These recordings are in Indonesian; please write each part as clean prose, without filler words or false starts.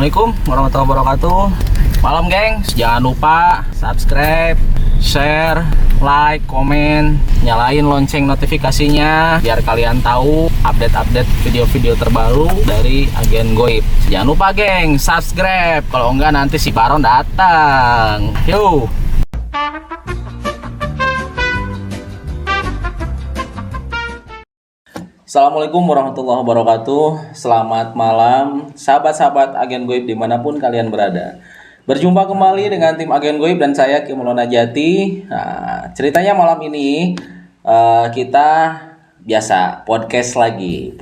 Assalamualaikum warahmatullahi wabarakatuh. Malam gengs, jangan lupa subscribe, share, like, komen, nyalain lonceng notifikasinya biar kalian tahu update-update video-video terbaru dari Agen Goib. Jangan lupa geng, subscribe, kalau enggak nanti si Baron datang. Yo. Assalamualaikum warahmatullahi wabarakatuh. Selamat malam sahabat-sahabat Agen Goib dimanapun kalian berada. Berjumpa kembali dengan tim Agen Goib dan saya Ki Maulana Jati. Nah, ceritanya malam ini kita biasa podcast lagi.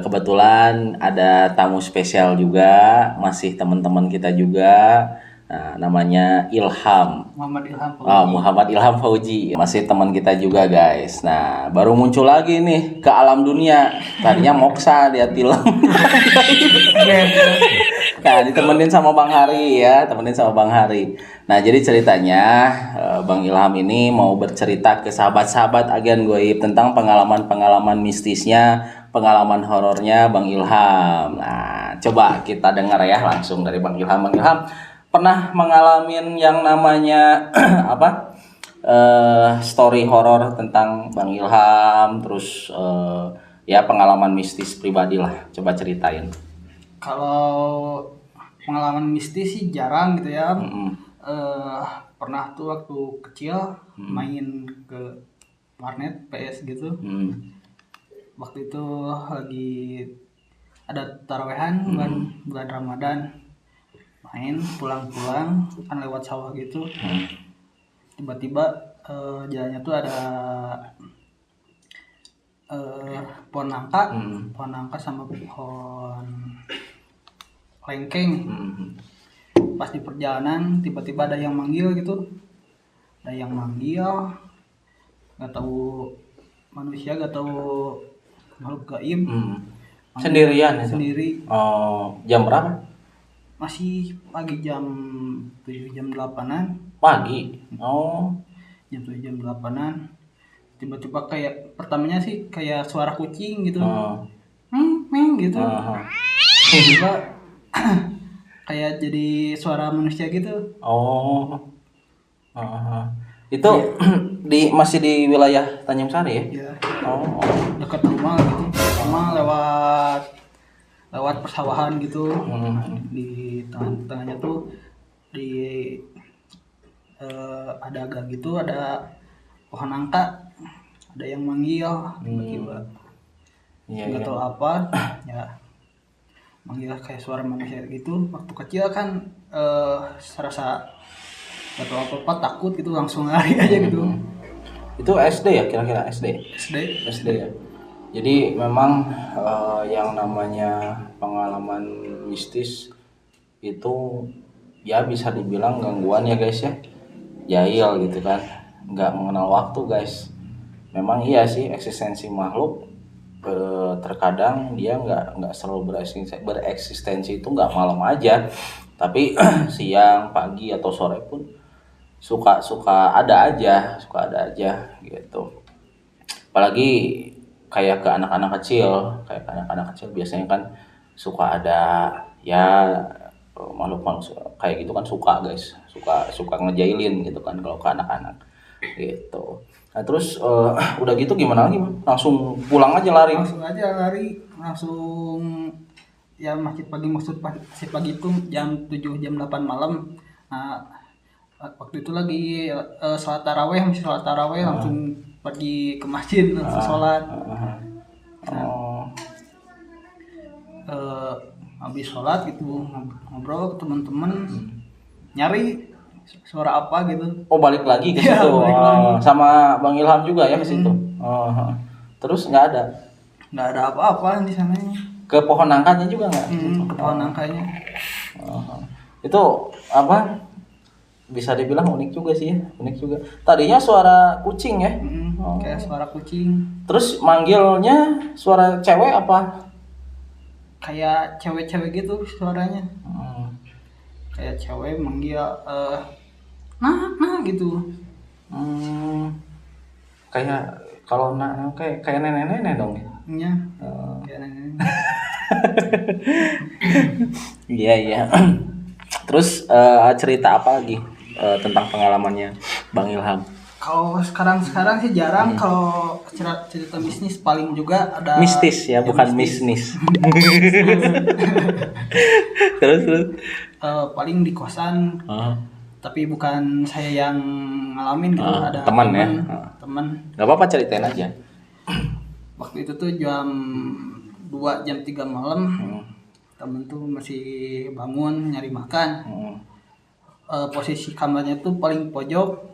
Kebetulan ada tamu spesial juga, masih teman-teman kita juga. Nah, namanya Ilham. Muhammad Ilham Fauji. Masih teman kita juga, guys. Nah, baru muncul lagi nih ke alam dunia. Tadinya moksa dia film. Nah, ditemenin sama Bang Hari ya, Nah, jadi ceritanya Bang Ilham ini mau bercerita ke sahabat-sahabat Agen Goib tentang pengalaman-pengalaman mistisnya, pengalaman horornya Bang Ilham. Nah, coba kita dengar ya langsung dari Bang Ilham. Bang Ilham pernah mengalami yang namanya story horor tentang Bang Ilham, terus ya pengalaman mistis pribadi lah, coba ceritain. Kalau pengalaman mistis sih jarang gitu ya. Pernah tuh waktu kecil main ke warnet PS gitu. Waktu itu lagi ada tarawehan bulan Ramadan, main pulang kan lewat sawah gitu. Tiba-tiba jalannya tuh ada pohon nangka sama pohon lengkeng. Pas di perjalanan tiba-tiba ada yang manggil gitu, nggak tahu manusia, nggak tahu makhluk gaib. Sendirian ya? Sendiri. Jam berapa? Masih pagi jam 7 jam 8-an. Pagi. Jam 7 jam 8-an. Tiba-tiba kayak pertamanya sih kayak suara kucing gitu. Meng gitu. Tiba-tiba kayak jadi suara manusia gitu. Itu masih di wilayah Tanjung Sari ya? Iya. Dekat rumah gitu. Rumah lewat persawahan gitu. Di tengah-tengahnya tuh ada gang gitu, ada pohon nangka, ada yang manggil tiba-tiba. Nggak tahu apa ya, manggil kayak suara manusia gitu. Waktu kecil kan serasa nggak tahu apa-apa, takut gitu, langsung lari aja gitu. Itu SD ya, kira-kira SD ya. Jadi memang yang namanya pengalaman mistis itu ya bisa dibilang gangguan ya guys ya, jahil gitu kan, nggak mengenal waktu guys. Memang iya sih, eksistensi makhluk terkadang dia nggak selalu bereksistensi itu nggak malam aja, tapi siang, pagi atau sore pun suka ada aja gitu. Apalagi kayak ke anak-anak kecil biasanya kan suka ada ya makhluk kayak gitu kan, suka guys, suka ngejailin gitu kan kalau ke anak-anak gitu. Nah terus udah gitu gimana lagi Bang? Langsung pulang aja lari? Langsung ya masih pagi itu jam 7 jam 8 malam. Nah, waktu itu lagi sholat taraweh, langsung pergi ke masjid langsung sholat. Habis sholat gitu ngobrol ke teman-teman, nyari suara apa gitu. Balik lagi ke situ. Sama Bang Ilham juga ya ke situ. Terus nggak ada apa-apa di sana. Ke pohon nangkanya juga nggak? Ke pohon nangkanya. Itu apa? Bisa dibilang unik juga. Tadinya suara kucing ya? Kayak suara kucing. Terus manggilnya suara cewek apa? Kayak cewek-cewek gitu suaranya. Kayak cewek manggil nah gitu. Kayak kalau kayak nenek-nenek dong ya. Iya. Kayak nenek. Iya iya. Terus cerita apa lagi tentang pengalamannya Bang Ilham? Kalau sekarang sih jarang. Kalau cerita bisnis paling juga ada Mistis ya, bukan mistis. bisnis. Terus. Paling di kosan, Oh. tapi bukan saya yang ngalamin gitu. Ada Teman ya. teman. Gak apa-apa, ceritain aja. Waktu itu tuh jam 2 jam 3 malam. Temen tuh masih bangun nyari makan. Posisi kamarnya tuh paling pojok.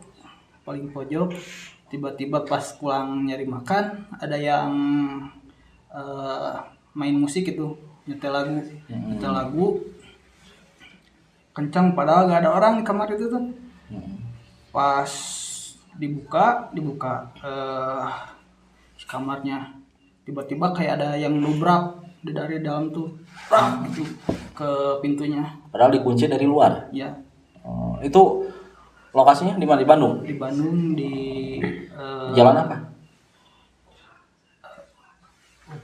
Tiba-tiba pas pulang nyari makan ada yang main musik itu, nyetel lagu kencang, padahal gak ada orang di kamar itu tuh. Pas dibuka kamarnya, tiba-tiba kayak ada yang nubrak dari dalam tuh, gitu ke pintunya. Padahal dikunci dari luar. Ya. Itu lokasinya di mana? Di Bandung? Di Bandung, di Jalan apa?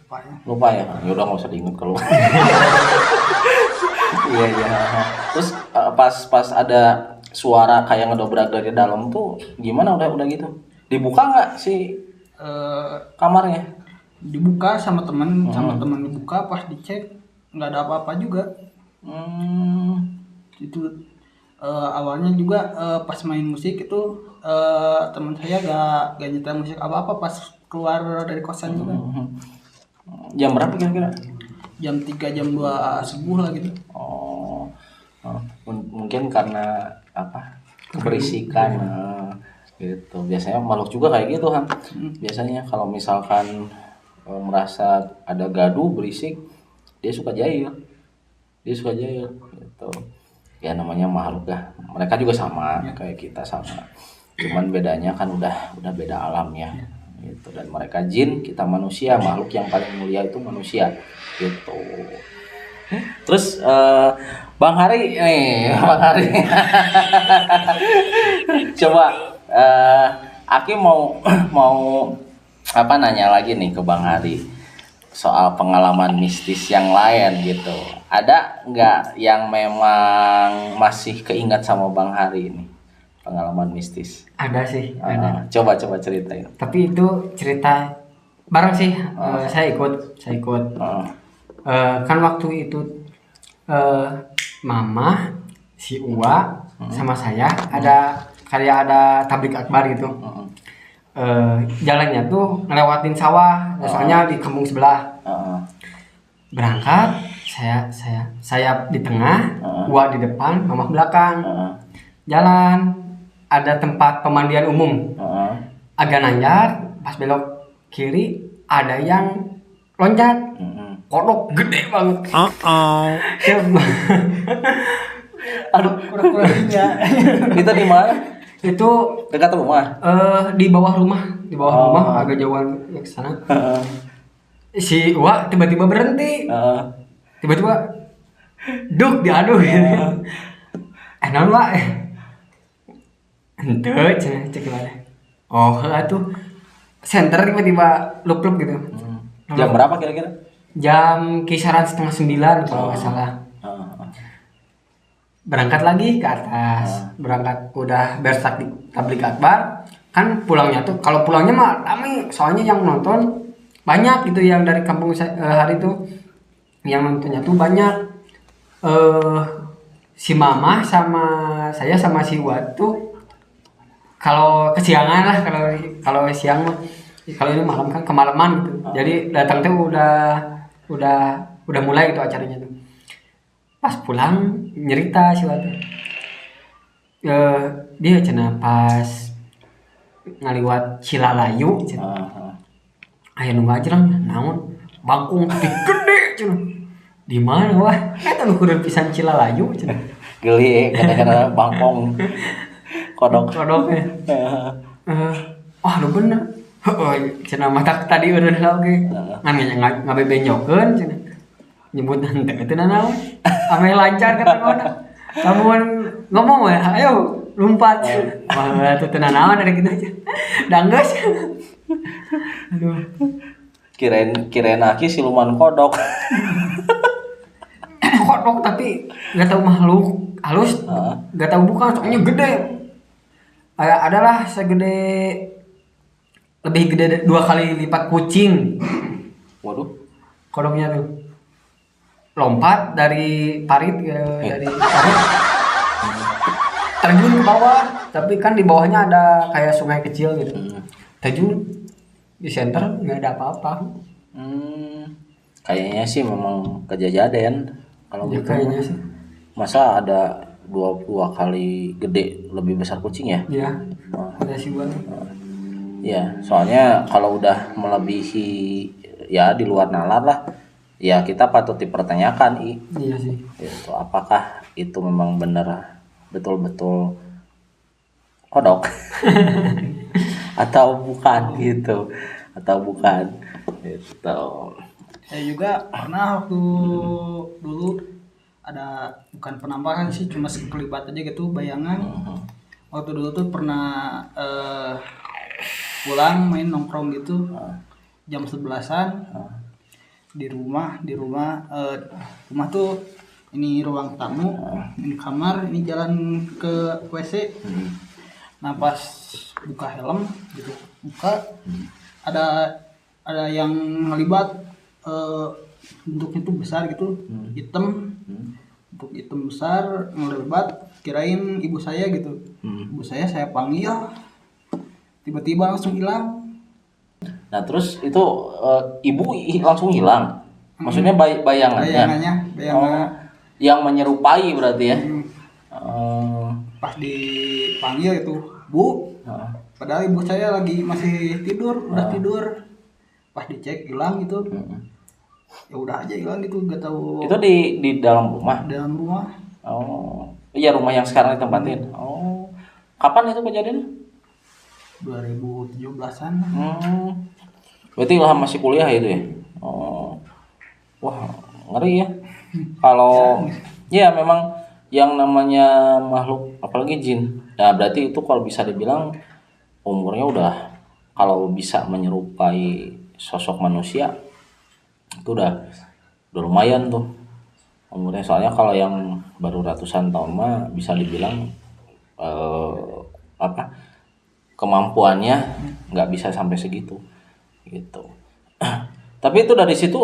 lupa ya. Lupa ya. Ya udah nggak usah diingat kalau. Iya iya. Terus pas ada suara kayak ngedobrak dari dalam tuh gimana, udah gitu? Dibuka nggak sih kamarnya? Dibuka sama teman dibuka, pas dicek nggak ada apa-apa juga. Itu awalnya juga pas main musik itu teman saya gak nyetel musik apa-apa pas keluar dari kosan juga. Jam berapa kira-kira? Jam 3 jam 2 subuh lah gitu. Mungkin karena apa, keberisikan gitu. Biasanya makhluk juga kayak gitu kan. Biasanya kalau misalkan merasa ada gaduh berisik, dia suka jahil gitu. Ya namanya makhluk dah. Mereka juga sama kayak kita, sama. Cuman bedanya kan udah beda alam ya. Gitu. Dan mereka jin, kita manusia. Makhluk yang paling mulia itu manusia gitu. Terus Bang Hari coba Aki mau apa, nanya lagi nih ke Bang Hari soal pengalaman mistis yang lain gitu. Ada nggak yang memang masih keingat sama Bang Hari ini, pengalaman mistis? Ada sih, ada. Coba ceritain. Tapi itu cerita bareng sih. Saya ikut. Kan waktu itu Mama, si Uwa, sama saya ada tablik akbar gitu. Jalannya tuh ngelewatin sawah, soalnya di kampung sebelah. Berangkat, saya di tengah, Uwa di depan, Mama belakang. Jalan, ada tempat pemandian umum. Agak nanjak, pas belok kiri ada yang loncat. Kodok gede banget. Aduh, Kurang-kurangnya. itu di mana? Itu Dekat rumah. di bawah rumah, agak jauhan ke sana. Si Wak tiba-tiba berhenti. Tiba-tiba duk diadu gitu. Non Wak. Ente cek gimana? Oh, tuh center tiba-tiba lup-lup gitu. Jam berapa kira-kira? Jam kisaran 8:30 kalau nggak salah. Berangkat lagi ke atas, berangkat udah bersak di tablik akbar. Kan pulangnya tuh, kalau pulangnya mah ramai, soalnya yang nonton banyak gitu, yang dari kampung hari itu yang nontonnya tuh banyak. Si Mama sama saya sama si Wat tuh kalau kesiangan lah, kalau siang mah, kalau ini malam kan kemalaman gitu. Jadi datang tuh udah mulai gitu acaranya tuh. Pas pulang nyerita si Wat. Dia cenah pas ngaliwat Cilalayu cenah. Aya nu ngajreng naon bangkung gede cenah. Di mana wah? Eta nu kudu pisan Cilalayu cenah. Geli kadang-kadang bangkong. Kodok ya. Lu bener. Cenah mata tadi udah oge. Ngan ngabebenjokeun cenah. Nyebut henteu teu naon. Ame lancar kata kawan. Kamuan ngomong ya, ayo lompat. Wah, teu naon dari gitu aja. Danggeus. Aduh. Kirain Aki siluman kodok. kapok tapi nggak tahu makhluk halus, nggak tahu bukan, soalnya gede. Adalah segede, lebih gede 2 kali lipat kucing. Waduh. Kodoknya tuh lompat dari parit dari parit terjun ke bawah, tapi kan di bawahnya ada kayak sungai kecil gitu. Terjun di center nggak ada apa-apa. Kayaknya sih memang kejadian kalau Ya, gitu. kayaknya sih. Masa ada 22 kali gede lebih besar kucing ya? Iya, ada sih buat. Ya, soalnya kalau udah melebihi ya di luar nalar lah, ya kita patut dipertanyakan Iya sih. itu apakah itu memang benar betul-betul kodok atau bukan gitu, atau bukan gitu. Saya juga pernah waktu dulu ada, bukan penampakan sih, cuma sekelibat aja gitu bayangan. Waktu dulu tuh pernah pulang main nongkrong gitu jam 11-an di rumah rumah tuh ini ruang tamu, ini kamar, ini jalan ke WC. Nah pas buka helm gitu, ada yang ngelibat, bentuknya tuh besar gitu, hitam, bentuk hitam besar ngelibat, kirain ibu saya gitu. Ibu saya panggil, tiba-tiba langsung hilang. Nah terus itu ibu langsung hilang, maksudnya bayangannya. Oh, yang menyerupai berarti ya. Pas dipanggil itu, Bu, padahal ibu saya lagi masih tidur, udah tidur. Pas dicek hilang gitu, ya udah aja hilang gitu, nggak tahu. Itu di dalam rumah. Dalam rumah. Oh iya, rumah yang sekarang ditempatin. Oh kapan itu kejadiannya? 2017-an. Berarti Ilham masih kuliah itu ya? Oh, wah ngeri ya. Kalau ya memang yang namanya makhluk, apalagi jin. Nah berarti itu kalau bisa dibilang umurnya udah, kalau bisa menyerupai sosok manusia itu udah lumayan tuh umurnya. Soalnya kalau yang baru ratusan tahun mah bisa dibilang kemampuannya nggak bisa sampai segitu gitu. Tapi itu dari situ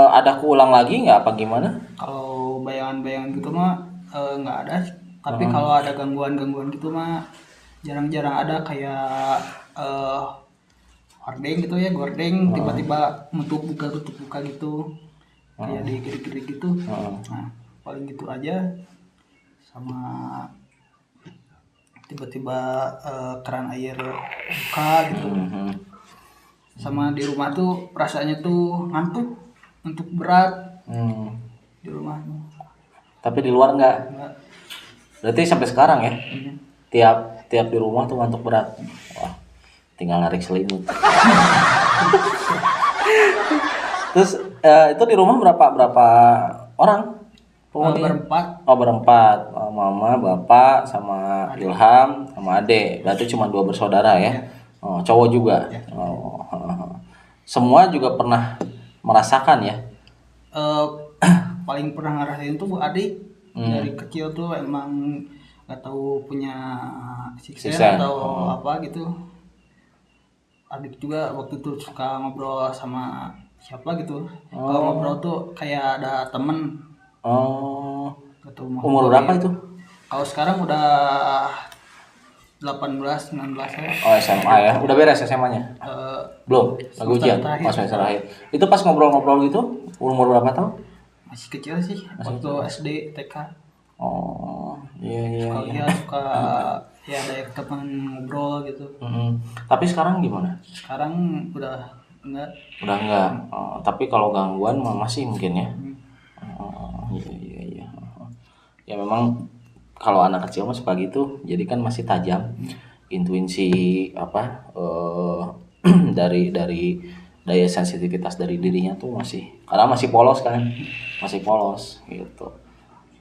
ada keulang lagi nggak apa gimana? Kalau bayangan-bayangan gitu mah nggak ada. Tapi kalau ada gangguan-gangguan gitu mah jarang-jarang ada, kayak hordeng gitu ya, gordeng tiba-tiba tutup buka gitu, kayak digede-gede gitu. Nah paling gitu aja. Sama tiba-tiba keran air buka gitu. Sama di rumah tuh rasanya tuh ngantuk berat di rumah. Tapi di luar nggak? Enggak. Berarti sampai sekarang ya? Tiap di rumah tuh ngantuk berat. Wah, tinggal narik selimut. Terus itu di rumah berapa orang? Berempat. Oh berempat, mama, bapak, sama Ilham, sama Ade. Berarti cuma 2 bersaudara ya? Oh, cowok juga. Oh, semua juga pernah merasakan ya? Paling pernah ngerasain tuh Bu adik. Dari kecil tuh emang nggak tahu punya siksen atau apa gitu. Adik juga waktu itu suka ngobrol sama siapa gitu. Kalau ngobrol tuh kayak ada temen. Oh. Umur berapa itu? Kalau sekarang udah 18, 19 ya. Oh SMA ya, udah beres SMA-nya? Belum, lagi ujian, masuk semester akhir. Itu pas ngobrol-ngobrol gitu, umur berapa tahun? Masih kecil sih, waktu SD, TK. Oh, iya. Suka ya ada yang teman ngobrol gitu. Tapi sekarang gimana? Sekarang udah enggak. Udah enggak. Tapi kalau gangguan masih mungkin ya. Iya. Ya memang kalau anak kecil mah suka gitu, jadi kan masih tajam intuisi dari daya sensitivitas dari dirinya tuh karena masih polos kan, masih polos gitu.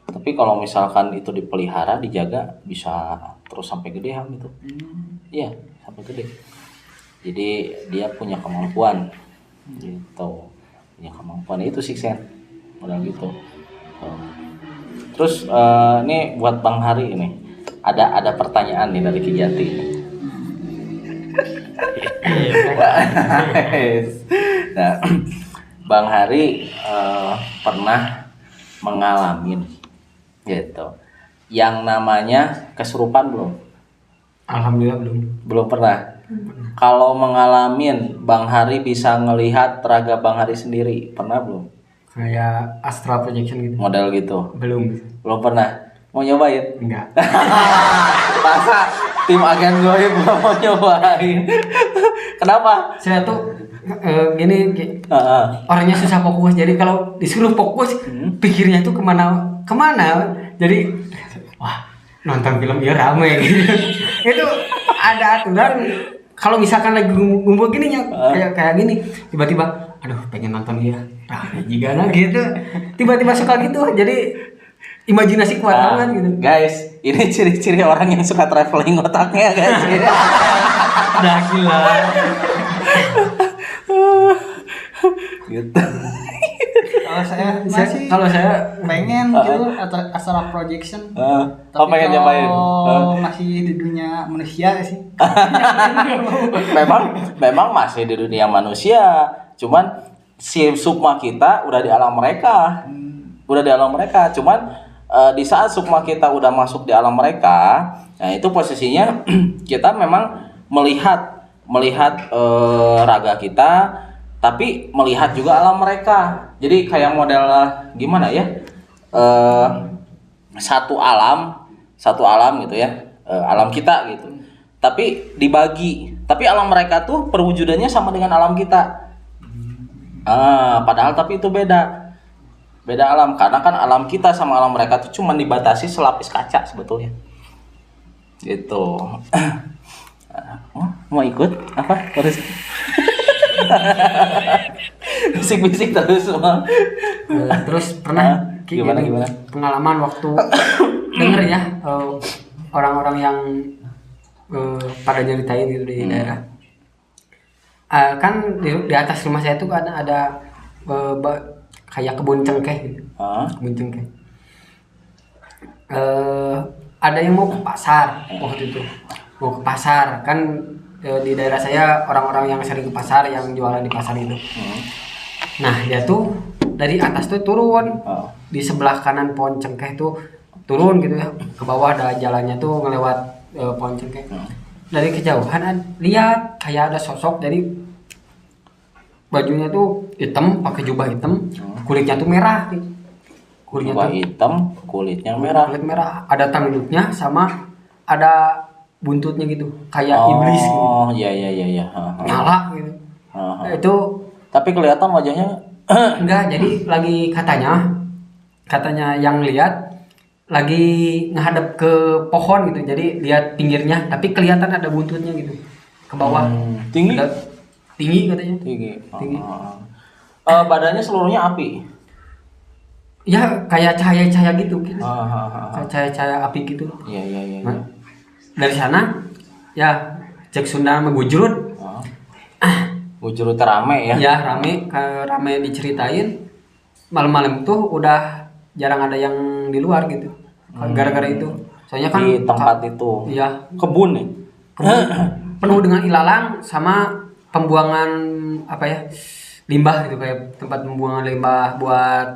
Tapi kalau misalkan itu dipelihara, dijaga, bisa terus sampai gede gitu. Iya, sampai gede. Jadi dia punya kemampuan gitu, punya kemampuan itu sih Sen, udah gitu. Terus ini buat Bang Hari ini ada pertanyaan nih dari Kijati. Nah, Bang Hari pernah mengalami gitu yang namanya kesurupan belum? Alhamdulillah belum. Belum pernah. Kalau mengalami, Bang Hari bisa ngelihat raga Bang Hari sendiri, pernah belum? Kayak astral projection gitu. Model gitu. Belum. Belum pernah. Mau nyobain? Enggak. Masa tim agen gue belum mau nyobain? Kenapa? Saya tuh gini orangnya susah fokus. Jadi kalau disuruh fokus, pikirnya tuh kemana. Jadi wah, nonton film ya rame gitu. Itu ada aturan. Kalau misalkan lagi ngumpul gini kayak gini, tiba-tiba aduh pengen nonton dia rame juga nah gitu. Tiba-tiba suka gitu. Jadi imajinasi kuat banget gitu. Guys, ini ciri-ciri orang yang suka traveling otaknya guys. Dah gila. Gitu. Kalau saya pengen gitu astral projection. Tapi pengen nyobain. Masih di dunia manusia sih. memang masih di dunia manusia, cuman si sukma kita udah di alam mereka. Udah di alam mereka, cuman di saat sukma kita udah masuk di alam mereka, nah itu posisinya kita memang melihat raga kita, tapi melihat juga alam mereka. Jadi kayak model gimana ya, satu alam gitu ya, alam kita gitu, tapi dibagi, tapi alam mereka tuh perwujudannya sama dengan alam kita. Padahal tapi itu beda alam, karena kan alam kita sama alam mereka tuh cuma dibatasi selapis kaca sebetulnya gitu. Mau ikut apa terus? Bisik-bisik terus semua. Terus pernah gimana pengalaman waktu denger ya orang-orang yang pada nyeritain gitu di daerah. Kan di atas rumah saya tuh kan ada kayak kebun cengkeh gitu. Kebun cengkeh. Ada yang mau ke pasar waktu itu. Mau ke pasar kan di daerah saya orang-orang yang sering ke pasar, yang jualan di pasar itu. Nah dia tuh dari atas tuh turun, di sebelah kanan pohon cengkeh tuh turun gitu ya, ke bawah ada jalannya tuh ngelewat pohon cengkeh. Dari kejauhan lihat kayak ada sosok, jadi bajunya tuh hitam, pakai jubah hitam, kulitnya tuh merah gitu. Jubah hitam, kulitnya merah. Kulit merah, ada tanduknya sama ada buntutnya gitu, kayak iblis gitu. Oh iya. Nyala gitu. Itu tapi kelihatan wajahnya enggak, jadi lagi katanya yang lihat lagi ngadep ke pohon gitu, jadi lihat pinggirnya tapi kelihatan ada buntutnya gitu ke bawah. Tinggi Katanya tinggi. Badannya seluruhnya api ya, kayak cahaya gitu. Kayak cahaya api gitu. Iya. Nah, dari sana ya cek Sunda megujrut. Gujrut rame ya. Ya rame diceritain. Malam-malam tuh udah jarang ada yang di luar gitu. Gara-gara itu. Soalnya kan di tempat itu. Iya. Kebun nih. Penuh dengan ilalang sama pembuangan limbah gitu, kayak tempat pembuangan limbah buat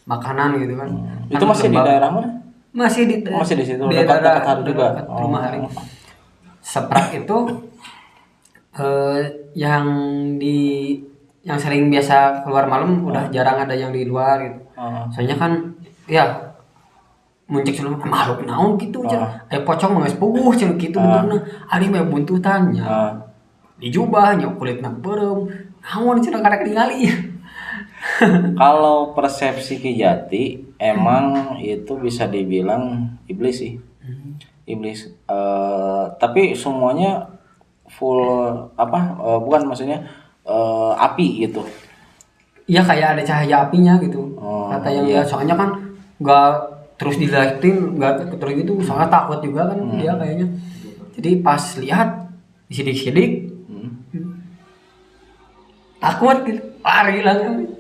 makanan gitu kan. Itu masih di daerah mana? Masih di situ dekat Hari juga. Dekat rumah Hari. Seprak itu yang sering biasa keluar malam udah jarang ada yang di luar gitu. Soalnya kan ya muncik sebelum makhluk naon gitu aja. Pocong geus puguh cenah kitu benerna. Ari mah buntutannya. Di jubahnya kulitna beureum. Naon cenah kada ningali. Kalau persepsi Kijati emang itu bisa dibilang iblis sih. Iblis. Tapi semuanya full bukan maksudnya api gitu. Iya kayak ada cahaya apinya gitu. Kata yang dia soalnya kan enggak terus dilihatin, enggak terus gitu, soalnya takut juga kan dia kayaknya. Jadi pas lihat disidik-sidik takut gitu, lari langsung.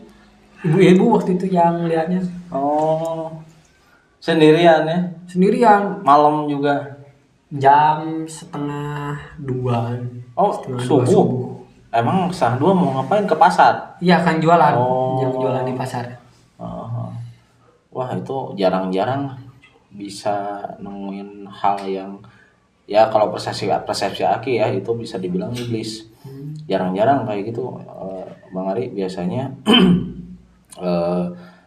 Ibu-ibu waktu itu yang lihatnya Oh. Sendirian ya? sendirian Malam juga. jam 1:30. Oh, 1:30 subuh. Emang setengah 2 mau ngapain ke pasar? Iya kan jualan, Oh. yang jualan di pasar. Oh. Wah, itu jarang-jarang bisa nemuin hal yang ya kalau persepsi persepsi Aki ya itu bisa dibilang iblis. Jarang-jarang kayak gitu. Bang Ari biasanya eh,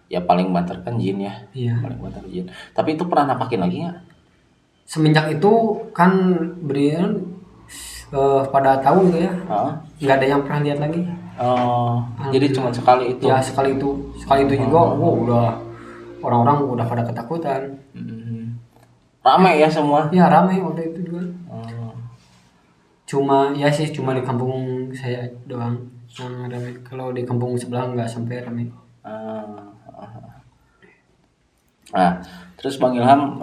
ya paling banter kan jin ya. Iya. Paling banter jin. Tapi itu pernah nampakin lagi nggak? Semenjak itu kan Brian pada tahu gitu ya, Hah? nggak ada yang pernah lihat lagi. Oh, jadi cuma sekali itu. Ya sekali itu juga, udah orang-orang udah pada ketakutan. Ramai ya semua. Ya ramai waktu itu juga. Oh. Cuma di kampung saya doang yang ramai. Kalau di kampung sebelah nggak sampai ramai. Nah, terus Bang Ilham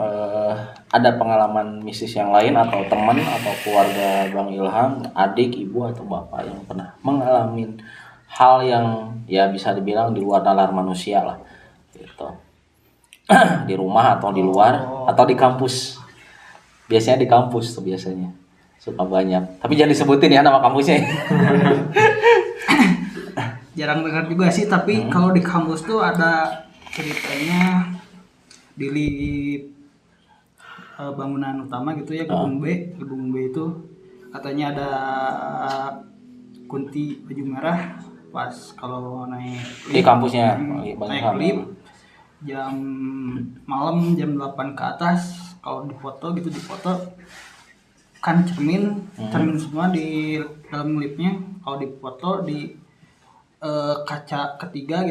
ada pengalaman mistis yang lain atau teman atau keluarga Bang Ilham, adik, ibu atau bapak yang pernah mengalami hal yang ya bisa dibilang di luar nalar manusia lah, gitu. Di rumah atau di luar atau di kampus. Biasanya di kampus tuh biasanya suka banyak. Tapi jangan disebutin ya nama kampusnya. Jarang dengar juga sih, tapi kalau di kampus tuh ada ceritanya di bangunan utama gitu ya, gedung B itu katanya ada kunti baju merah pas kalau naik Di kampusnya Bang naik Ilham. lift jam malam jam 8 ke atas, kalau difoto kan cermin semua di dalam liftnya, kalau difoto di kaca ketiga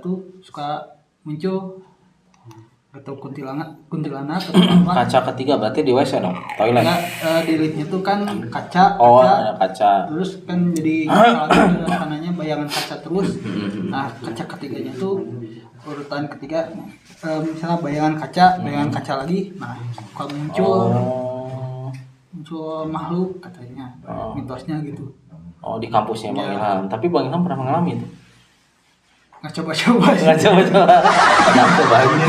tuh suka muncul atau kuntilanak atau apa. Kaca ketiga berarti di WC dong, toilet. Enggak, di liftnya tuh kan kaca, Oh, ada kaca. terus kan jadi kanannya bayangan kaca terus. Nah, kaca ketiganya tuh urutan ketiga, misalnya bayangan kaca lagi, nah kalau muncul makhluk katanya, mitosnya gitu. Oh, di kampusnya Bang Ilham. Tapi Bang Ilham pernah mengalami itu? Nggak coba-coba sih. Nggak coba-coba. Nggak cobain.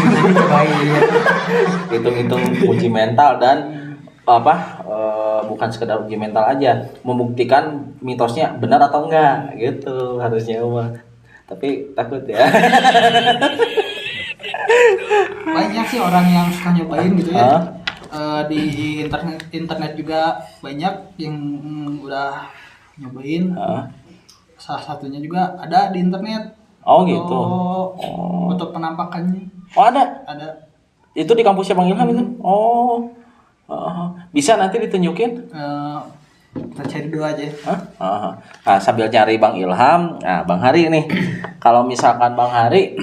Hitung-hitung uji mental dan bukan sekedar uji mental aja, membuktikan mitosnya benar atau enggak gitu harusnya mah. Tapi takut ya. Banyak sih orang yang suka nyobain gitu ya. Di internet juga banyak yang udah nyobain. Salah satunya juga ada di internet. Oh gitu. Foto penampakannya. Oh ada. Ada. Itu di kampusnya Bang Ilham itu. Oh. Bisa nanti ditunjukin? Kita cari dulu aja. Nah, sambil cari Bang Ilham, nah Bang Hari nih. Kalau misalkan Bang Hari,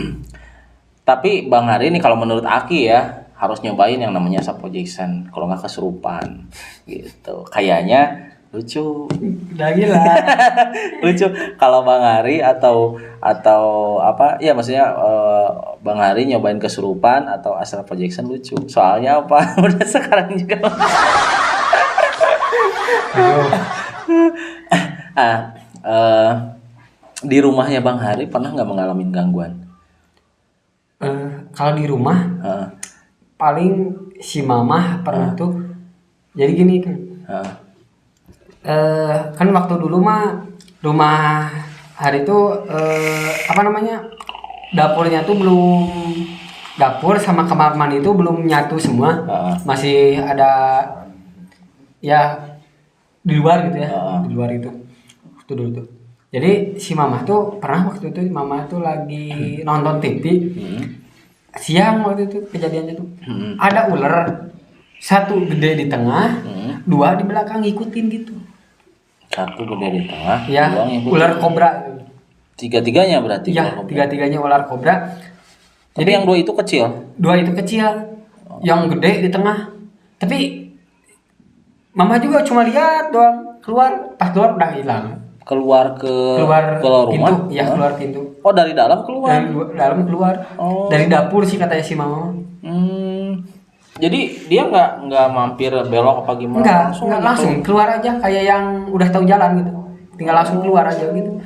tapi Bang Hari nih kalau menurut Aki ya harus nyobain yang namanya Sapo Jackson. Kalau nggak kesurupan, gitu. Kayaknya lucu. Udah gila. Lucu kalau Bang Hari atau apa ya maksudnya Bang Hari nyobain kesurupan atau astral projection lucu. Soalnya apa? Udah sekarang juga. Di rumahnya Bang Hari pernah nggak mengalami gangguan? Kalau di rumah paling si mamah pernah tuh. Jadi gini kan. Kan waktu dulu mah rumah Hari tuh dapurnya tuh dapur sama kamar mandi itu belum nyatu semua, masih ada ya di luar gitu ya, di luar itu waktu dulu tuh. Jadi si mama tuh pernah waktu itu mama tuh lagi nonton TV siang waktu itu kejadiannya tuh ada ular satu gede di tengah, dua di belakang ngikutin gitu. Satu gede di tengah, ya, ular kobra. Tiga-tiganya berarti? Ya, tiga-tiganya ular kobra. Jadi yang dua itu kecil? Dua itu kecil, yang gede di tengah. Tapi mama juga cuma lihat doang, pas keluar udah hilang. Keluar rumah? Pintu, ya keluar pintu. Oh dari dalam keluar? Dari dalam keluar. Oh. Dari dapur sih katanya si mama. Jadi dia nggak mampir belok apa gimana? Enggak langsung keluar aja kayak yang udah tahu jalan gitu. Tinggal langsung keluar aja gitu.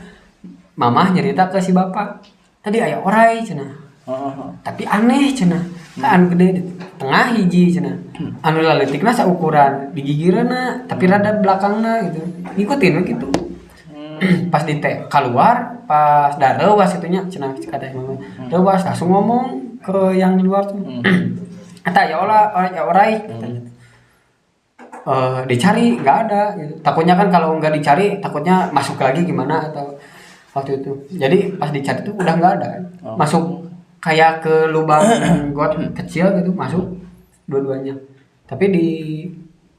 mamah nyerita ke si bapak, tadi aya orai cenah. Tapi aneh cenah. Kan gede di tengah hiji cenah. Anu laletikna saukuran di gigireuna tapi rada belakangna gitu. Ngikutin we gitu. Pas di teh keluar, pas da reuwas itunya cenah kata mama. Reuwas langsung ngomong ke yang di luar tuh. Eta ya orai katanya. Dicari nggak ada gitu. Takutnya kan kalau nggak dicari takutnya masuk lagi gimana atau waktu itu. Jadi pas dicari tuh udah nggak ada. Masuk kayak ke lubang got kecil gitu masuk dua-duanya. Tapi di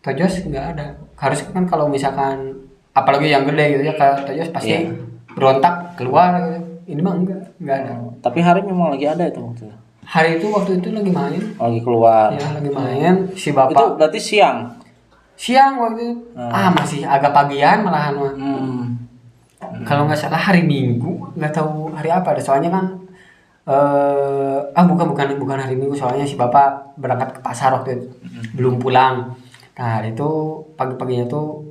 Tojos nggak ada. Harus kan kalau misalkan apalagi yang gede gitu ya kayak Tojos pasti berontak keluar gitu. Ini mah enggak ada. Tapi hari memang lagi ada itu maksudnya. Hari itu waktu itu lagi main. Lagi keluar. Ya lagi main si bapak. Itu berarti siang. Siang waktu itu. Masih agak pagian malahan mah. Kalau nggak salah hari Minggu, nggak tahu hari apa. Soalnya kan bukan hari Minggu, soalnya si bapak berangkat ke pasar waktu itu. Belum pulang. Nah itu pagi-paginya tuh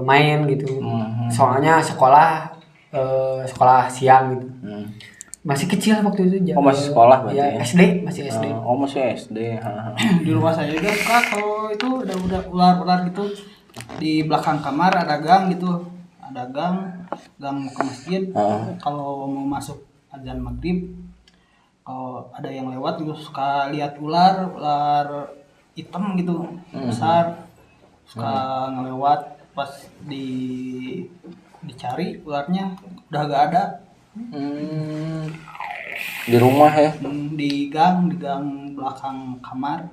main gitu. Soalnya sekolah siang gitu. Masih kecil waktu itu. Masih sekolah berarti ya? SD, masih SD. Masih SD. Di rumah saya juga suka kalau itu udah ular gitu. Di belakang kamar ada gang gitu. Ada gang ke masjid. Kalau mau masuk azan maghrib, kalau ada yang lewat juga suka lihat ular hitam gitu, besar. Suka ngelewat pas dicari ularnya udah gak ada. Di rumah ya? Di gang belakang kamar.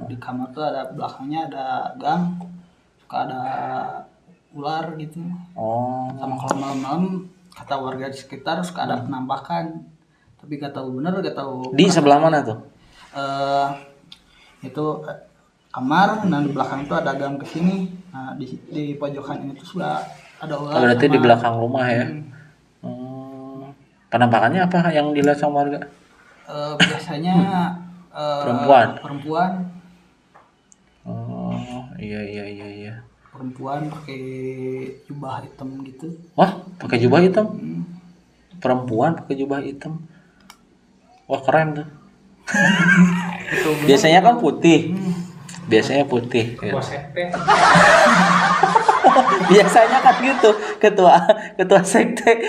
Di kamar tuh ada belakangnya ada gang, suka ada ular gitu. Sama kalau malam-malam kata warga di sekitar suka ada penampakan. Tapi gak tahu bener, gak tahu. Di sebelah mana tuh? Itu kamar, dan di belakang itu ada gang ke sini. Nah, di pojokan ini tuh sudah ada ular. Berarti di belakang rumah ya? Penampakannya apa yang dilihat sama warga? Biasanya perempuan. Iya. Perempuan pakai jubah hitam gitu. Wah, pakai jubah hitam? Perempuan pakai jubah hitam. Wah, keren tuh. Biasanya kan putih. Biasanya putih. Ya. Biasanya kan gitu, ketua sekte.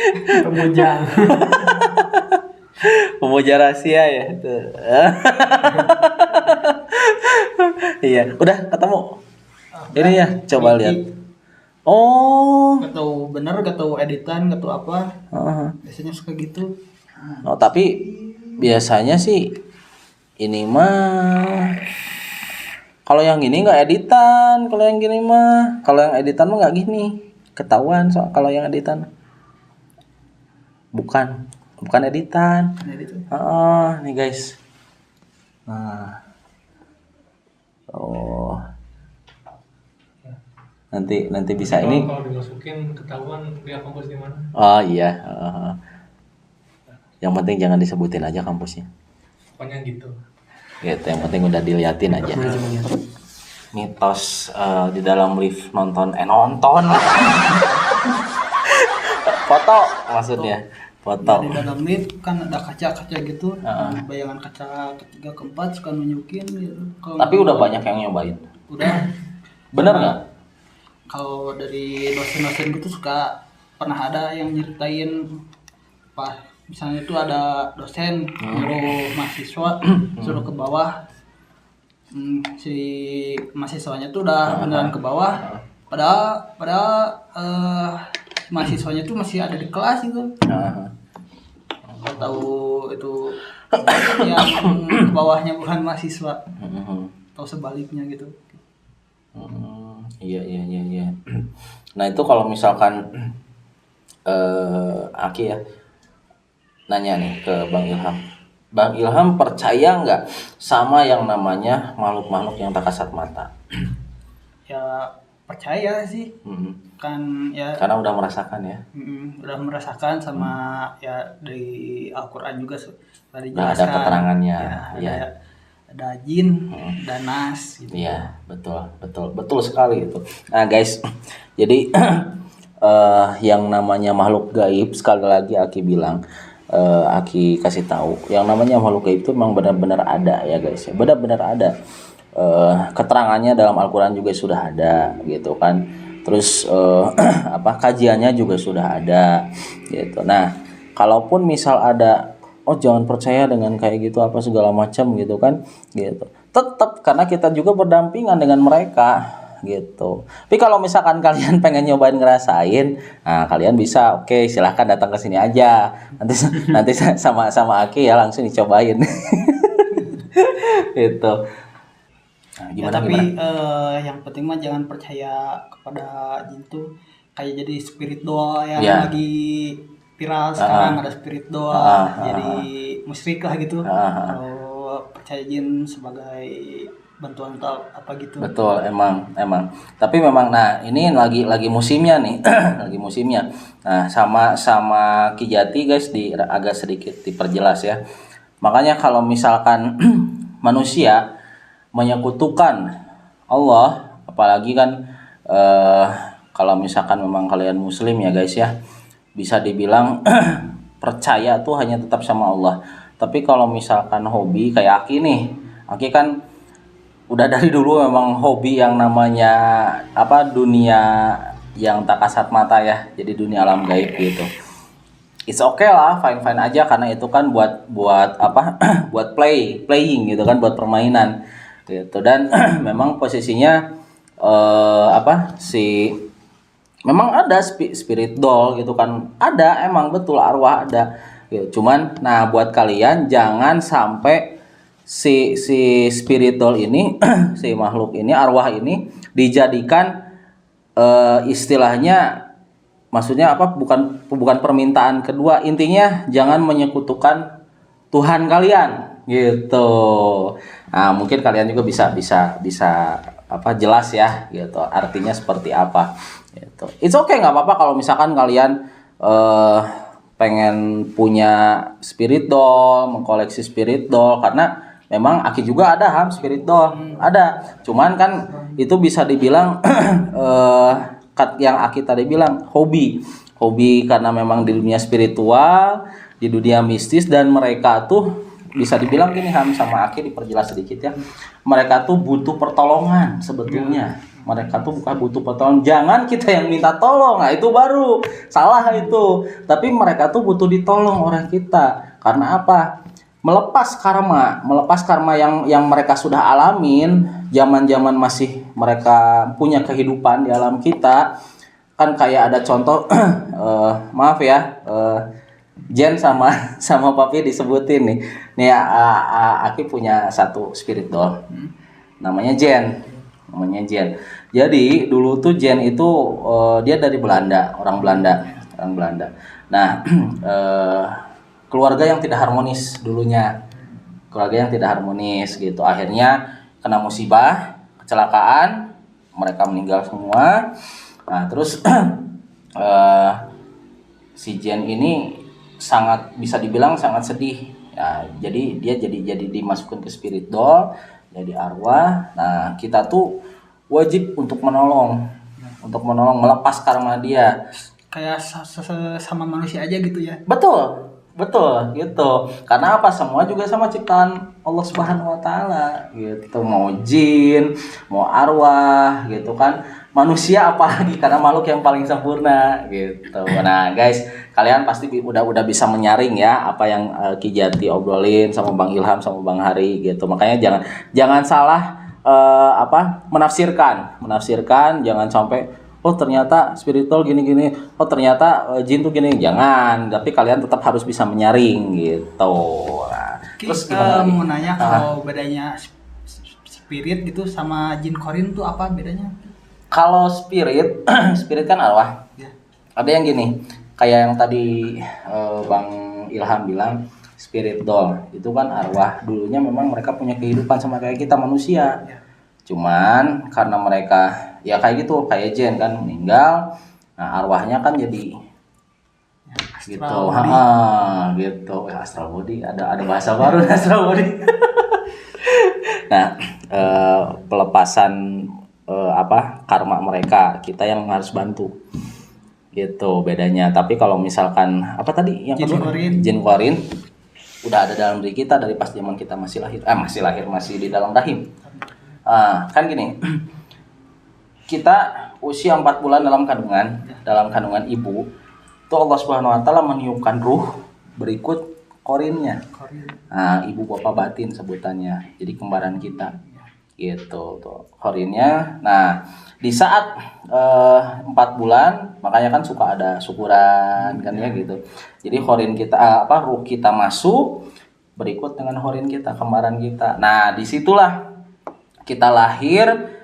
Pemuja rahasia ya. Iya, udah ketemu. Ini ya, coba lihat. Gak tahu bener, gak tahu editan, gak tahu apa. Biasanya suka gitu. Tapi biasanya sih ini mah kalau yang gini nggak editan, kalau yang gini mah, kalau yang editan mah nggak gini, ketahuan kalau yang editan bukan editan. Nih guys, nah, nanti bisa ini. Kalau dimasukin ketahuan dia kampus di mana? Oh iya, yang penting jangan disebutin aja kampusnya. Pokoknya gitu. Gitu, yang penting udah diliatin aja. Mitos di dalam lift nonton. Foto maksudnya. Foto. Di dalam lift kan ada kaca-kaca gitu. Bayangan kaca ketiga keempat suka nunjukin gitu. Tapi udah banyak yang nyobain. Udah. Bener nggak? Kalau dari dosen-dosen gitu suka pernah ada yang nyeritain apa, misalnya itu ada dosen nyuruh mahasiswa suruh ke bawah, si mahasiswanya tuh udah beneran ke bawah, padahal mahasiswanya tuh masih ada di kelas gitu. Kalau tahu itu yang ke bawahnya bukan mahasiswa, atau sebaliknya gitu. Iya. Nah itu kalau misalkan Aki ya nanya nih ke Bang Ilham. Bang Ilham percaya nggak sama yang namanya makhluk-makhluk yang tak kasat mata? Ya percaya sih. Kan ya. Karena udah merasakan ya. Udah merasakan sama ya dari Al-Quran juga tadi Udah ada keterangannya. Ya. Ada jin, ada nas gitu. Iya, betul sekali itu. Nah, guys. Jadi yang namanya makhluk gaib, sekali lagi Aki bilang, Aki kasih tahu, yang namanya makhluk gaib itu memang benar-benar ada ya guys ya, benar-benar ada. Keterangannya dalam Al-Quran juga sudah ada gitu kan, terus kajiannya juga sudah ada gitu. Nah, kalaupun misal ada, oh jangan percaya dengan kayak gitu apa segala macam gitu kan gitu, tetap karena kita juga berdampingan dengan mereka gitu. Tapi kalau misalkan kalian pengen nyobain ngerasain, nah kalian bisa, oke, silahkan datang ke sini aja, nanti sama Aki ya langsung dicobain. Gitu. Nah, Ya gimana tapi gimana? yang penting mah jangan percaya kepada jin tuh kayak jadi spirit doa yang Ya. lagi viral sekarang, ada spirit doa jadi musyrik lah gitu. Kalau percaya jin sebagai bantuan atau apa gitu. Betul, emang. Tapi memang, nah ini lagi musimnya nih, lagi musimnya. Nah, sama Ki Jati guys, agak sedikit diperjelas ya. Makanya kalau misalkan manusia menyekutukan Allah, apalagi kan kalau misalkan memang kalian muslim ya guys ya, bisa dibilang percaya tuh hanya tetap sama Allah. Tapi kalau misalkan hobi kayak Aki nih, Aki kan udah dari dulu memang hobi yang namanya dunia yang tak kasat mata ya, jadi dunia alam gaib gitu. It's okay lah, fine aja, karena itu kan buat buat playing gitu kan, buat permainan gitu. Dan memang posisinya memang ada spirit doll gitu kan, ada, emang betul arwah ada gitu. Cuman nah buat kalian jangan sampai si spirit doll ini si makhluk ini, arwah ini dijadikan istilahnya, maksudnya bukan permintaan kedua, intinya jangan menyekutukan Tuhan kalian gitu. Nah, mungkin kalian juga bisa jelas ya gitu, artinya seperti apa gitu. It's okay, nggak apa-apa kalau misalkan kalian pengen punya spirit doll, mengkoleksi spirit doll, karena memang Aki juga ada spirit doll, ada. Cuman kan itu bisa dibilang yang Aki tadi bilang hobi karena memang di dunia spiritual, di dunia mistis, dan mereka tuh bisa dibilang gini sama Aki diperjelas sedikit ya, mereka tuh butuh pertolongan sebetulnya. Mereka tuh bukan butuh pertolongan, jangan kita yang minta tolong, nah itu baru salah itu. Tapi mereka tuh butuh ditolong oleh kita. Karena apa? Melepas karma yang mereka sudah alamin zaman masih mereka punya kehidupan di alam kita. Kan kayak ada contoh maaf ya, Jen sama Papi disebutin nih. Nih Aki punya satu spirit doll. Namanya Jen. Jadi dulu tuh Jen itu dia dari Belanda, orang Belanda. Nah, keluarga yang tidak harmonis dulunya. Keluarga yang tidak harmonis gitu. Akhirnya kena musibah, kecelakaan, mereka meninggal semua. Nah, terus si Jen ini bisa dibilang sangat sedih. Ya, jadi dia jadi dimasukkan ke spirit doll, jadi arwah. Nah, kita tuh wajib untuk menolong melepas karma dia. Kayak sama manusia aja gitu ya. Betul gitu. Karena apa? Semua juga sama ciptaan Allah Subhanahu wa taala gitu. Mau jin, mau arwah gitu kan. Manusia apalagi, karena makhluk yang paling sempurna gitu. Nah, guys, kalian pasti udah bisa menyaring ya apa yang Ki Jati obrolin sama Bang Ilham sama Bang Hari gitu. Makanya jangan salah menafsirkan, jangan sampai oh ternyata spiritual gini, oh ternyata jin tuh gini, jangan. Tapi kalian tetap harus bisa menyaring gitu. Nah, terus mau nanya kalau bedanya spirit gitu sama jin korin tuh apa bedanya? Kalau spirit kan arwah. Ya. Ada yang gini, kayak yang tadi Bang Ilham bilang spirit doll, itu kan arwah. Dulunya memang mereka punya kehidupan sama kayak kita manusia. Ya. Cuman karena mereka ya kayak gitu, kayak Jen kan meninggal, nah arwahnya kan jadi gitu, gitu. Astral body, ada bahasa baru astral body. Nah, pelepasan karma mereka kita yang harus bantu Itu bedanya. Tapi kalau misalkan apa tadi yang Jin kedua? korin. Jin korin udah ada dalam diri kita dari pas zaman kita masih lahir. Masih di dalam rahim. Kan gini. Kita usia 4 bulan dalam kandungan ibu. Itu Allah Subhanahu wa taala meniupkan ruh berikut korinnya. Nah, ibu bapak batin sebutannya. Jadi kembaran kita. Gitu tuh korinnya. Nah, di saat 4 bulan makanya kan suka ada syukuran kan ya gitu. Jadi korin kita ruh kita masuk berikut dengan korin kita, kembaran kita. Nah, disitulah kita lahir,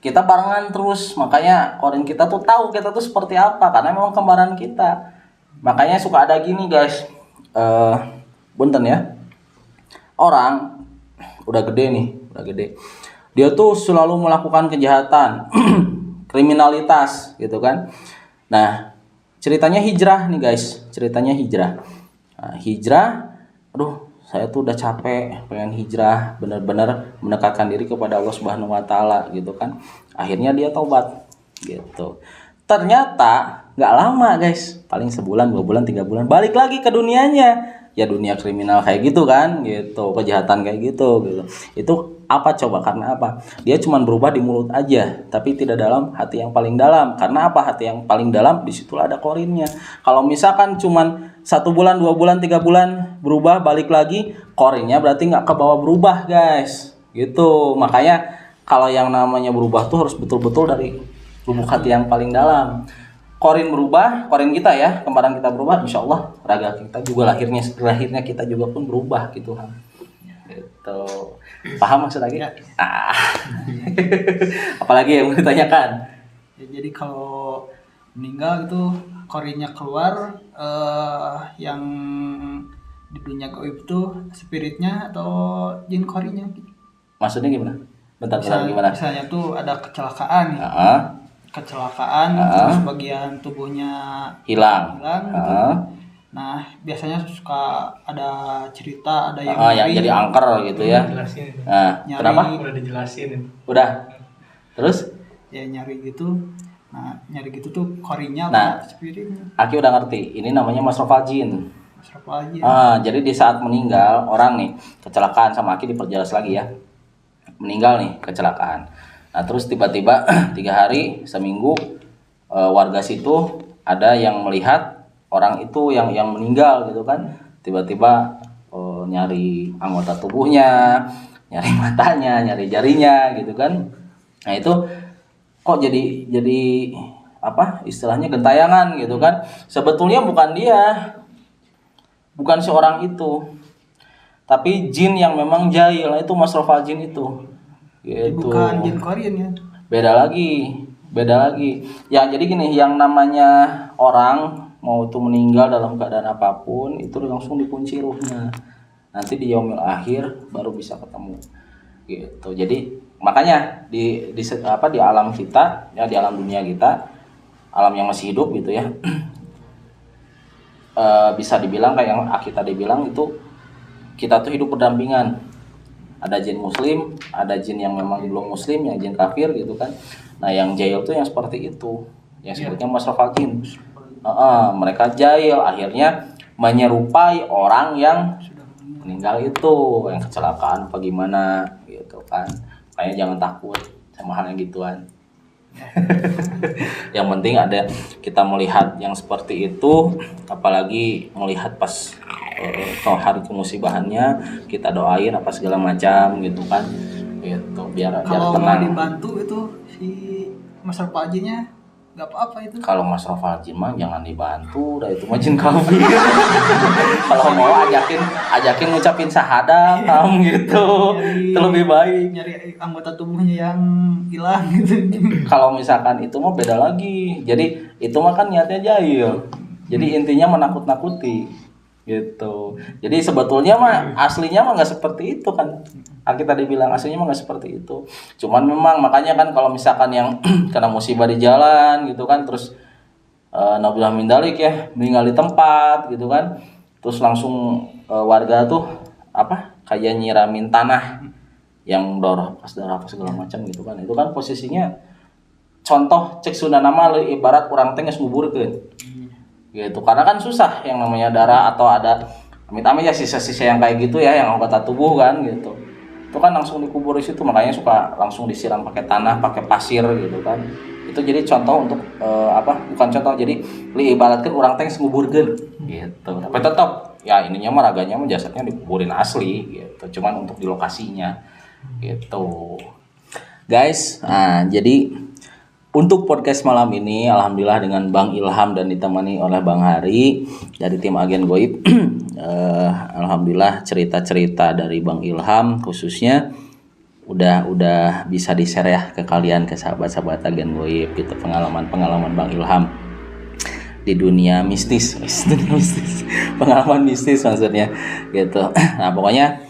kita barengan terus. Makanya korin kita tuh tahu kita tuh seperti apa karena memang kembaran kita. Makanya suka ada gini guys. Bunten ya. Orang udah gede. Dia tuh selalu melakukan kejahatan, kriminalitas gitu kan. Nah, ceritanya hijrah nih guys. Nah, hijrah, saya tuh udah capek pengen hijrah, benar-benar mendekatkan diri kepada Allah Subhanahu wa taala gitu kan. Akhirnya dia taubat gitu. Ternyata nggak lama guys, paling sebulan, 2 bulan, 3 bulan balik lagi ke dunianya. Ya dunia kriminal kayak gitu kan, gitu, kejahatan kayak gitu. Itu apa coba? Karena apa? Dia cuma berubah di mulut aja, tapi tidak dalam hati yang paling dalam. Karena apa? Hati yang paling dalam disitulah ada korinnya. Kalau misalkan cuma 1 bulan, 2 bulan, 3 bulan berubah balik lagi, korinnya berarti nggak ke bawah berubah guys. Gitu. Makanya kalau yang namanya berubah tuh harus betul-betul dari lubuk hati yang paling dalam. Korin berubah, korin kita ya, kembaran kita berubah, insya Allah raga kita juga lahirnya kita juga pun berubah gitu Han. Gitu. Paham maksud lagi? Ya. Apalagi yang mau ditanyakan? Ya, jadi kalau meninggal itu korinnya keluar, yang di dunia gaib itu spiritnya atau jin korinnya? Maksudnya gimana? Bentar gimana? Misalnya tuh ada kecelakaan, kecelakaan terus bagian tubuhnya hilang gitu. Nah, biasanya suka ada cerita, ada yang yang jadi angker gitu ya. Jelasin. Nah, Nyari. kenapa? Udah dijelasin. Udah. Terus? Ya nyari gitu. Nah, nyari gitu tuh korinnya Nah, apa spiritnya? Aki udah ngerti. Ini namanya masrofal jin. Siapa aja. Jadi di saat meninggal orang nih kecelakaan, sama Aki diperjelas lagi ya. Meninggal nih kecelakaan. Nah terus tiba-tiba 3 hari seminggu warga situ ada yang melihat orang itu yang meninggal gitu kan, tiba-tiba nyari anggota tubuhnya, nyari matanya, nyari jarinya gitu kan. Nah itu kok jadi apa istilahnya gentayangan gitu kan. Sebetulnya bukan dia, bukan si orang itu, tapi jin yang memang jahil, itu masrofal jin itu gitu. Bukan jin korin ya. Beda lagi ya. Jadi gini, yang namanya orang mau itu meninggal dalam keadaan apapun itu langsung dikunci ruhnya, nanti di yaumil akhir baru bisa ketemu gitu. Jadi makanya di alam kita ya, di alam dunia kita, alam yang masih hidup gitu ya, bisa dibilang kayak yang Aki tadi bilang itu, kita tuh hidup berdampingan. Ada jin muslim, ada jin yang memang belum muslim, yang jin kafir gitu kan. Nah yang jahil tuh yang seperti itu, yang sebutnya masrofal jin. Mereka jahil, akhirnya menyerupai orang yang meninggal itu, yang kecelakaan apa gimana gitu kan. Makanya jangan takut sama hal yang gituan. Yang penting ada kita melihat yang seperti itu, apalagi melihat pas hari kemusibahannya, kita doain apa segala macam gitu kan, gitu biar Kalau mau tenang. dibantu itu si Mas Pajinya nggak apa-apa itu. Kalau Mas Rafal mah jangan dibantu, dah itu mah jin kafir. Kalau mau ajakin ngucapin syahadat gitu, itu lebih baik. Nyari anggota tubuhnya yang hilang gitu. Kalau misalkan itu mah beda lagi. Jadi itu mah kan niatnya jahil. Jadi intinya menakut-nakuti gitu. Jadi sebetulnya mah aslinya mah nggak seperti itu kan. Aki tadi bilang aslinya mah nggak seperti itu. Cuman memang makanya kan kalau misalkan yang kena musibah di jalan gitu kan, terus naudzubillah min dzalik ya, meninggal di tempat gitu kan, terus langsung warga tuh kayak nyiramin tanah yang darah pas segala macam gitu kan. Itu kan posisinya contoh cek Sunda nama ibarat orang teh geus nguburkeun. Gitu. Karena kan susah yang namanya darah atau ada amit-amit ya sisa-sisa yang kayak gitu ya yang anggota tubuh kan gitu. Itu kan langsung dikubur di situ, makanya suka langsung disiram pakai tanah, pakai pasir gitu kan. Itu jadi contoh untuk bukan contoh, jadi ibaratkan orang teh nguburkeun gitu. Tapi tetap ya ininya mah raganya mah jasadnya dikuburin asli gitu. Cuman untuk di lokasinya gitu. Guys, nah jadi untuk podcast malam ini alhamdulillah dengan Bang Ilham dan ditemani oleh Bang Hari dari tim Agen Goib. Alhamdulillah cerita-cerita dari Bang Ilham khususnya udah bisa di-share ya ke kalian, ke sahabat-sahabat Agen Goib gitu, pengalaman Bang Ilham di dunia mistis. Pengalaman mistis maksudnya gitu. Nah, pokoknya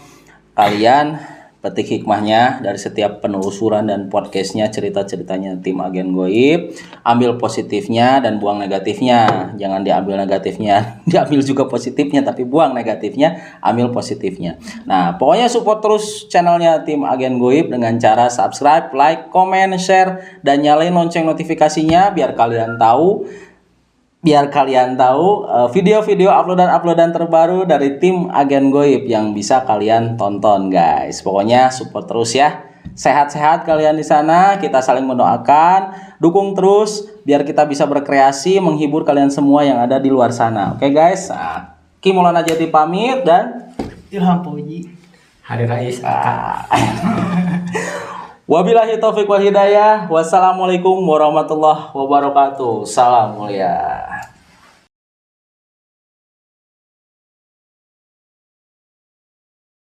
kalian petik hikmahnya dari setiap penelusuran dan podcastnya, cerita-ceritanya tim Agen Goib, ambil positifnya dan buang negatifnya. Jangan diambil negatifnya, diambil juga positifnya, tapi buang negatifnya, ambil positifnya. Nah, pokoknya support terus channelnya tim Agen Goib dengan cara subscribe, like, comment, share, dan nyalain lonceng notifikasinya biar kalian tahu video-video uploadan terbaru dari tim Agen Goib yang bisa kalian tonton, guys. Pokoknya support terus ya. Sehat-sehat kalian di sana. Kita saling mendoakan, dukung terus biar kita bisa berkreasi menghibur kalian semua yang ada di luar sana. Oke, guys. Nah, Ki Maulana Jati pamit dan Ilham Puji. Hari Rais. Wabillahi taufiq wal hidayah. Wassalamualaikum warahmatullahi wabarakatuh. Salam mulia.